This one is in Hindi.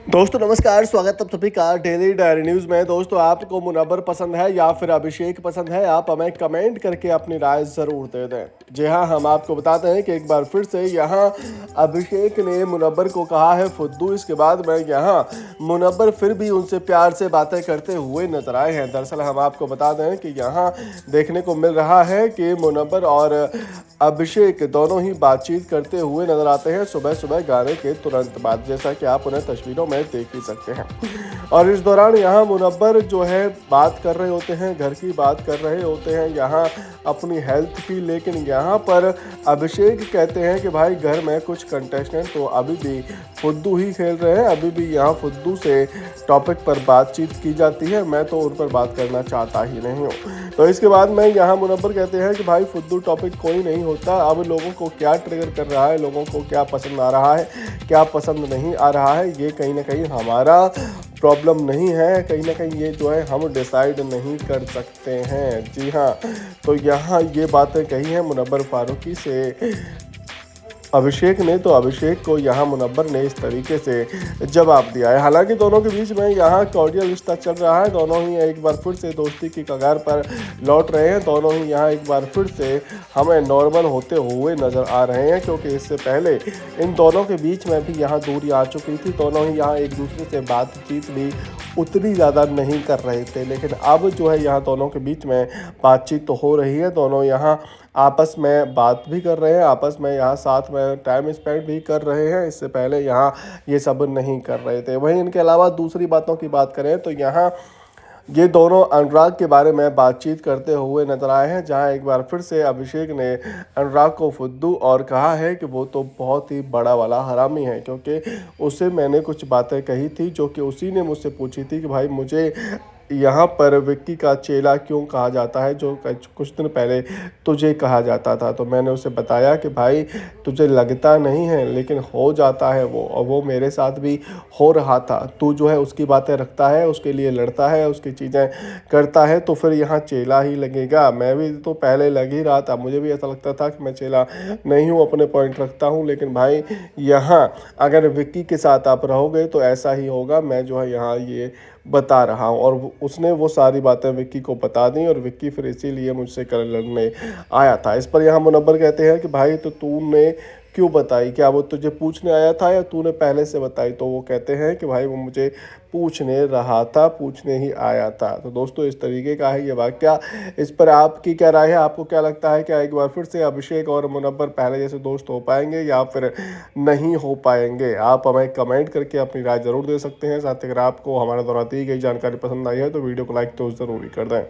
दोस्तों नमस्कार, स्वागत है आप सभी का डेली डायरी न्यूज़ में। दोस्तों आपको मुनव्वर पसंद है या फिर अभिषेक पसंद है, आप हमें कमेंट करके अपनी राय ज़रूर दे दें। जी हाँ, हम आपको बताते हैं कि एक बार फिर से यहाँ अभिषेक ने मुनव्वर को कहा है फुद्दू। इसके बाद में यहाँ मुनव्वर फिर भी उनसे प्यार से बातें करते हुए नजर आए हैं। दरअसल हम आपको बता दें कि यहाँ देखने को मिल रहा है कि मुनव्वर और अभिषेक दोनों ही बातचीत करते हुए नजर आते हैं सुबह सुबह गाने के तुरंत बाद, जैसा कि आप उन्हें तस्वीरों में देख ही सकते हैं। और इस दौरान यहाँ मुनव्वर जो है बात कर रहे होते हैं, घर की बात कर रहे होते हैं, यहाँ अपनी हेल्थ की। लेकिन यहाँ पर अभिषेक कहते हैं कि भाई घर में कुछ कंटेस्टेंट तो अभी भी फुद्दू ही खेल रहे हैं, अभी भी यहाँ फुद्दू से टॉपिक पर बातचीत की जाती है, मैं तो उन पर बात करना चाहता ही नहीं हूँ। तो इसके बाद में यहाँ मुनव्वर कहते हैं कि भाई फुद्दू टॉपिक कोई नहीं होता। अब लोगों को क्या ट्रिगर कर रहा है, लोगों को क्या पसंद आ रहा है, क्या पसंद नहीं आ रहा है, ये कहीं ना कहीं हमारा प्रॉब्लम नहीं है। कहीं ना कहीं ये जो है हम डिसाइड नहीं कर सकते हैं। जी हाँ, तो यहाँ ये बातें कही हैं मुनव्वर फारूकी से अभिषेक ने। तो अभिषेक को यहाँ मुनव्वर ने इस तरीके से जवाब दिया है। हालांकि दोनों के बीच में यहाँ कॉर्डियल रिश्ता चल रहा है, दोनों ही एक बार फिर से दोस्ती की कगार पर लौट रहे हैं, दोनों ही यहाँ एक बार फिर से हमें नॉर्मल होते हुए नज़र आ रहे हैं। क्योंकि इससे पहले इन दोनों के बीच में भी यहाँ दूरी आ चुकी थी, दोनों ही यहाँ एक दूसरे से बातचीत भी उतनी ज़्यादा नहीं कर रहे थे। लेकिन अब जो है यहाँ दोनों के बीच में बातचीत तो हो रही है, दोनों यहाँ आपस में बात भी कर रहे हैं, आपस में यहाँ साथ में टाइम स्पेंड भी कर रहे हैं। इससे पहले यहाँ ये सब नहीं कर रहे थे। वहीं इनके अलावा दूसरी बातों की बात करें तो यहाँ ये दोनों अनुराग के बारे में बातचीत करते हुए नजर आए हैं, जहां एक बार फिर से अभिषेक ने अनुराग को फुद्दू और कहा है कि वो तो बहुत ही बड़ा वाला हरामी है। क्योंकि उससे मैंने कुछ बातें कही थी जो कि उसी ने मुझसे पूछी थी कि भाई मुझे यहाँ पर विक्की का चेला क्यों कहा जाता है, जो कुछ दिन पहले तुझे कहा जाता था। तो मैंने उसे बताया कि भाई तुझे लगता नहीं है लेकिन हो जाता है वो, और वो मेरे साथ भी हो रहा था। तू जो है उसकी बातें रखता है, उसके लिए लड़ता है, उसकी चीज़ें करता है, तो फिर यहाँ चेला ही लगेगा। मैं भी तो पहले लग ही रहा था, मुझे भी ऐसा लगता था कि मैं चेला नहीं हूँ, अपने पॉइंट रखता हूँ। लेकिन भाई यहाँ अगर विक्की के साथ आप रहोगे तो ऐसा ही होगा, मैं जो है यहाँ ये बता रहा हूँ। और उसने वो सारी बातें विक्की को बता दी और विक्की फिर इसीलिए मुझसे कल लड़ने आया था। इस पर यहाँ मुनव्वर कहते हैं कि भाई तो तूने क्यों बताई, क्या वो तुझे पूछने आया था या तूने पहले से बताई। तो वो कहते हैं कि भाई वो मुझे पूछने रहा था, पूछने ही आया था। तो दोस्तों इस तरीके का है ये वाकया। इस पर आपकी क्या राय है, आपको क्या लगता है, क्या एक बार फिर से अभिषेक और मुनव्वर पहले जैसे दोस्त हो पाएंगे या फिर नहीं हो पाएंगे? आप हमें कमेंट करके अपनी राय ज़रूर दे सकते हैं। साथ ही अगर आपको हमारे द्वारा दी गई जानकारी पसंद आई है तो वीडियो को लाइक तो ज़रूर ही कर दें।